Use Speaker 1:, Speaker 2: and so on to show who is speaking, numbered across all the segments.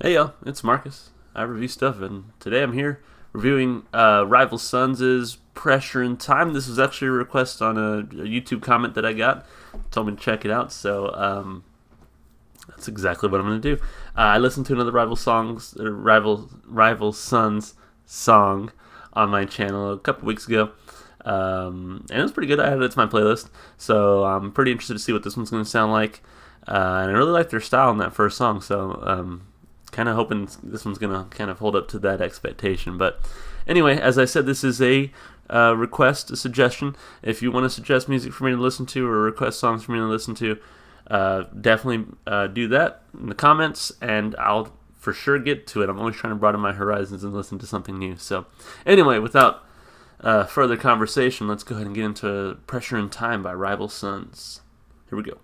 Speaker 1: Hey y'all, it's Marcus. I review stuff, and today I'm here reviewing Rival Sons' Pressure in Time. This was actually a request on a YouTube comment that I got. Told me to check it out, so that's exactly what I'm going to do. I listened to another Rival Sons song on my channel a couple weeks ago, and it was pretty good. I added it to my playlist, so I'm pretty interested to see what this one's going to sound like. And I really like their style in that first song, so kind of hoping this one's going to kind of hold up to that expectation. But anyway, as I said, this is a request, a suggestion. If you want to suggest music for me to listen to or request songs for me to listen to, definitely do that in the comments, and I'll for sure get to it. I'm always trying to broaden my horizons and listen to something new. So anyway, without further conversation, let's go ahead and get into Pressure in Time by Rival Sons. Here we go.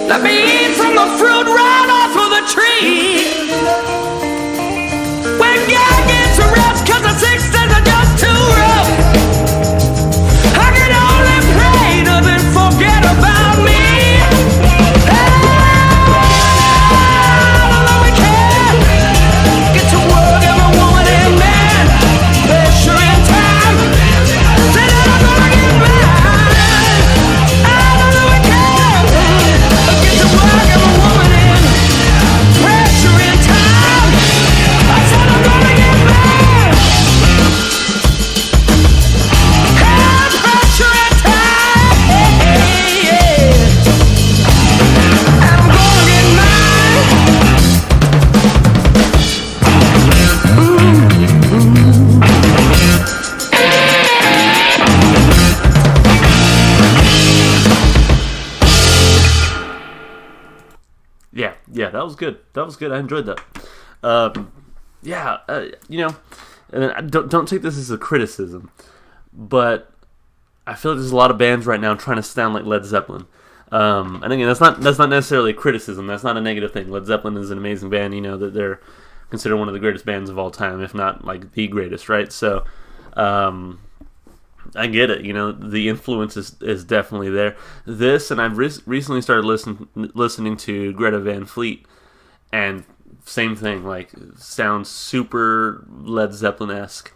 Speaker 2: Let me eat from the fruit right off of the tree. When God gets a rest, cause the 6 days are just too rough. I can only pray doesn't forget about me. All we can get to work, every woman and man. Pressure in time. Say that I'm gonna get mine. All we can get to work, every woman and pressure in time. I said I'm gonna get mine. Pressure in time. I'm gonna get mine.
Speaker 1: Yeah, that was good. That was good. I enjoyed that. Yeah, and don't take this as a criticism, but I feel like there's a lot of bands right now trying to sound like Led Zeppelin. And again, that's not necessarily a criticism. That's not a negative thing. Led Zeppelin is an amazing band. You know that they're considered one of the greatest bands of all time, if not like the greatest, right? So, I get it. You know, the influence is definitely there. This, and I've recently started listening to Greta Van Fleet, and same thing. Like, sounds super Led Zeppelin-esque.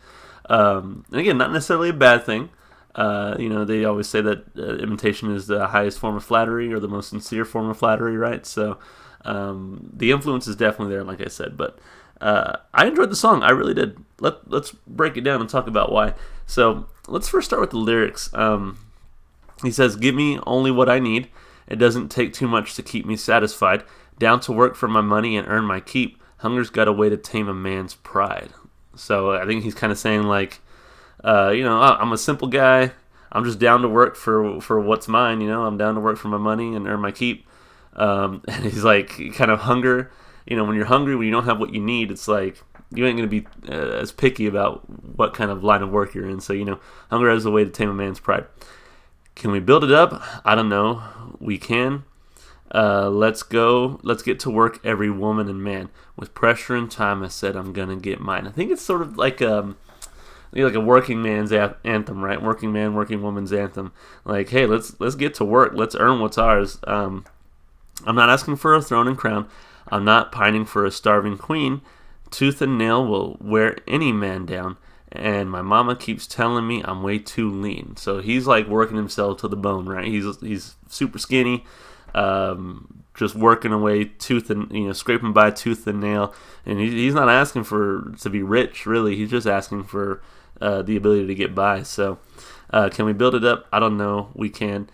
Speaker 1: And again, not necessarily a bad thing. They always say that imitation is the highest form of flattery or the most sincere form of flattery, right? So the influence is definitely there, like I said. But I enjoyed the song. I really did. Let's break it down and talk about why. So let's first start with the lyrics. He says, "Give me only what I need. It doesn't take too much to keep me satisfied. Down to work for my money and earn my keep. Hunger's got a way to tame a man's pride." So I think he's kind of saying like, I'm a simple guy. I'm just down to work for what's mine. I'm down to work for my money and earn my keep. And he's like, kind of hunger. When you're hungry, when you don't have what you need, it's like you ain't gonna be as picky about what kind of line of work you're in. So hunger has a way to tame a man's pride. Can we build it up? I don't know. We can. Let's go. Let's get to work, every woman and man. With pressure and time, I said I'm gonna get mine. I think it's sort of like a working man's anthem, right? Working man, working woman's anthem. Like, hey, let's get to work. Let's earn what's ours. I'm not asking for a throne and crown. I'm not pining for a starving queen. Tooth and nail will wear any man down. And my mama keeps telling me I'm way too lean. So he's like working himself to the bone, right? He's super skinny, just working away scraping by tooth and nail. And he's not asking to be rich, really. He's just asking for the ability to get by. So can we build it up? I don't know. We can.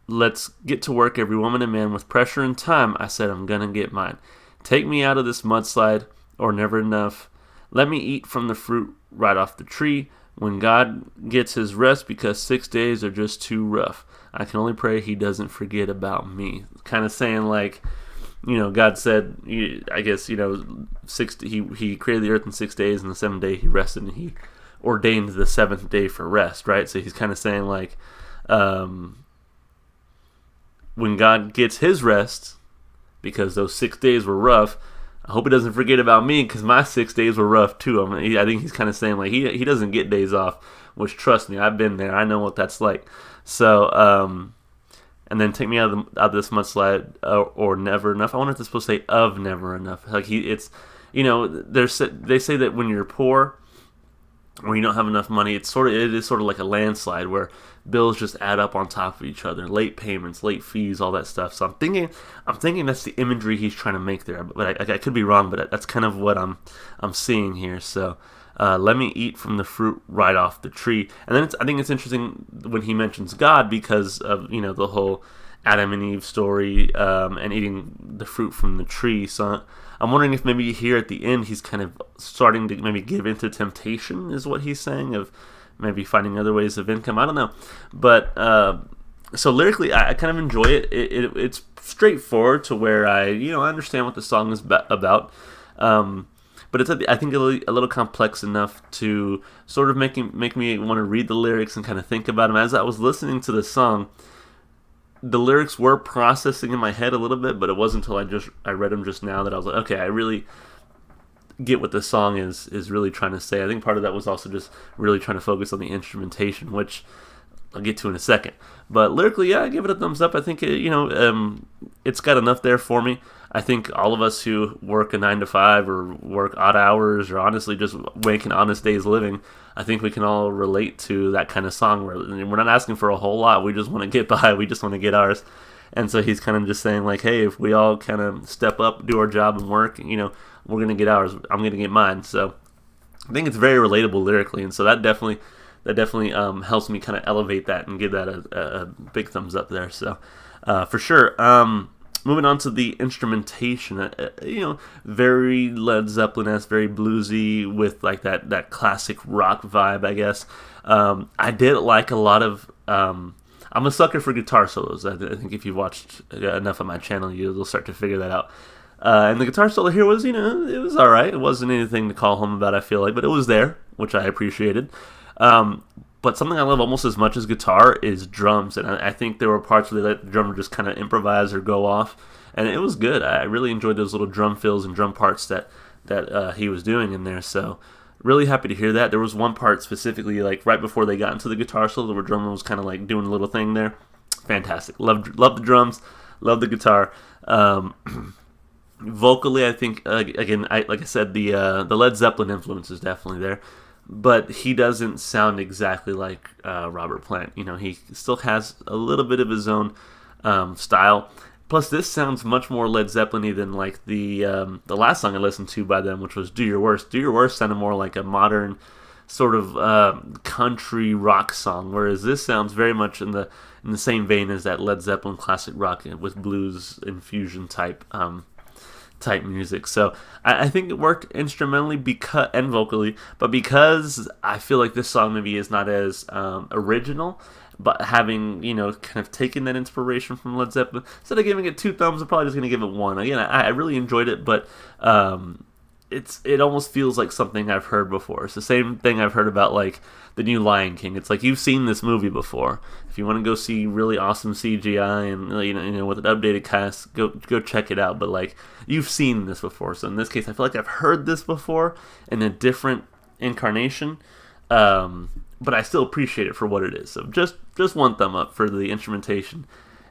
Speaker 1: Let's get to work, every woman and man. With pressure and time, I said I'm gonna get mine. Take me out of this mudslide, or never enough. Let me eat from the fruit right off the tree. When God gets his rest, because 6 days are just too rough. I can only pray he doesn't forget about me. Kind of saying like, God said, I guess, he created the earth in 6 days, and the seventh day he rested, and he ordained the seventh day for rest, right? So he's kind of saying like, when God gets his rest, because those 6 days were rough, I hope he doesn't forget about me, because my 6 days were rough too. I think he's kind of saying like he doesn't get days off, which, trust me, I've been there. I know what that's like. So, and then take me out of this mudslide, or never enough. I wonder if it's supposed to say of never enough. Like they say that when you're poor, when you don't have enough money, it is sort of like a landslide where bills just add up on top of each other, late payments, late fees, all that stuff. So I'm thinking that's the imagery he's trying to make there, but I could be wrong, but that's kind of what I'm seeing here. So let me eat from the fruit right off the tree. And then I think it's interesting when he mentions God, because of the whole Adam and Eve story, and eating the fruit from the tree. So I'm wondering if maybe here at the end he's kind of starting to maybe give into temptation, is what he's saying, of maybe finding other ways of income. I don't know. But so lyrically, I kind of enjoy it. It's straightforward to where I understand what the song is about. But it's, I think, a little complex enough to sort of make me want to read the lyrics and kind of think about them. As I was listening to the song, the lyrics were processing in my head a little bit, but it wasn't until I read them just now that I was like, okay, I really get what the song is really trying to say. I think part of that was also just really trying to focus on the instrumentation, which I'll get to in a second. But lyrically, yeah, I give it a thumbs up. I think it's got enough there for me. I think all of us who work a 9 to 5 or work odd hours, or honestly just making honest days living, I think we can all relate to that kind of song where we're not asking for a whole lot. We just want to get by. We just want to get ours. And so he's kind of just saying like, hey, if we all kind of step up, do our job and work, we're going to get ours. I'm going to get mine. So I think it's very relatable lyrically. And so that definitely helps me kind of elevate that and give that a big thumbs up there. So for sure. Moving on to the instrumentation, very Led Zeppelin-esque, very bluesy, with like that classic rock vibe, I guess. I did like a lot of. I'm a sucker for guitar solos. I think if you've watched enough of my channel, you'll start to figure that out. And the guitar solo here was, it was all right. It wasn't anything to call home about, I feel like, but it was there, which I appreciated. But something I love almost as much as guitar is drums, and I think there were parts where they let the drummer just kind of improvise or go off, and it was good. I really enjoyed those little drum fills and drum parts that he was doing in there, so really happy to hear that. There was one part specifically, like right before they got into the guitar solo, where the drummer was kind of like doing a little thing there. Fantastic. Love the drums, love the guitar. Vocally, I think, again, like I said, the Led Zeppelin influence is definitely there. but he doesn't sound exactly like Robert Plant. You know, he still has a little bit of his own style. Plus, this sounds much more Led Zeppelin-y than like the last song I listened to by them, which was "Do Your Worst." "Do Your Worst" sounded more like a modern sort of country rock song, whereas this sounds very much in the same vein as that Led Zeppelin classic rock with blues infusion type music. So I think it worked instrumentally and vocally, but because I feel like this song maybe is not as original, but having, you know, kind of taken that inspiration from Led Zeppelin, instead of giving it 2 thumbs, I'm probably just going to give it 1. Again, I really enjoyed it, but it almost feels like something I've heard before. It's the same thing I've heard about like the new Lion King. It's like you've seen this movie before. If you want to go see really awesome CGI and you know with an updated cast, go check it out. But like you've seen this before. So in this case, I feel like I've heard this before in a different incarnation. But I still appreciate it for what it is. So just 1 thumb up for the instrumentation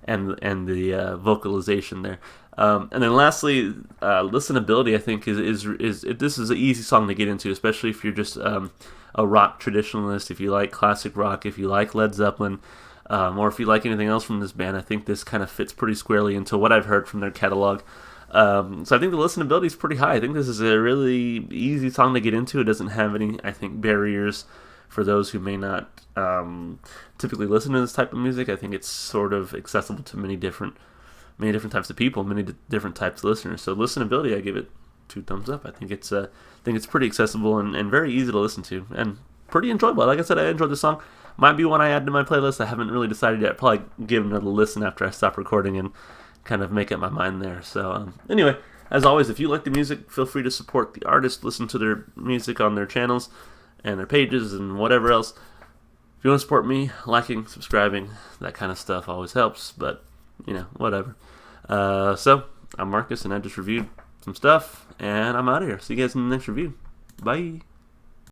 Speaker 1: and the vocalization there. And then lastly, listenability. I think is this is an easy song to get into, especially if you're just a rock traditionalist. If you like classic rock, if you like Led Zeppelin, or if you like anything else from this band, I think this kind of fits pretty squarely into what I've heard from their catalog. So I think the listenability is pretty high. I think this is a really easy song to get into. It doesn't have any, I think, barriers for those who may not typically listen to this type of music. I think it's sort of accessible to many different types of people, many different types of listeners. So listenability, I give it 2 thumbs up. I think it's pretty accessible and very easy to listen to and pretty enjoyable. Like I said, I enjoyed the song. Might be one I add to my playlist. I haven't really decided yet. I'll probably give it another listen after I stop recording and kind of make up my mind there. So anyway, as always, if you like the music, feel free to support the artist, listen to their music on their channels and their pages and whatever else. If you want to support me, liking, subscribing, that kind of stuff always helps, but you know, whatever. So I'm Marcus, and I just reviewed some stuff, and I'm out of here. See you guys in the next review. Bye.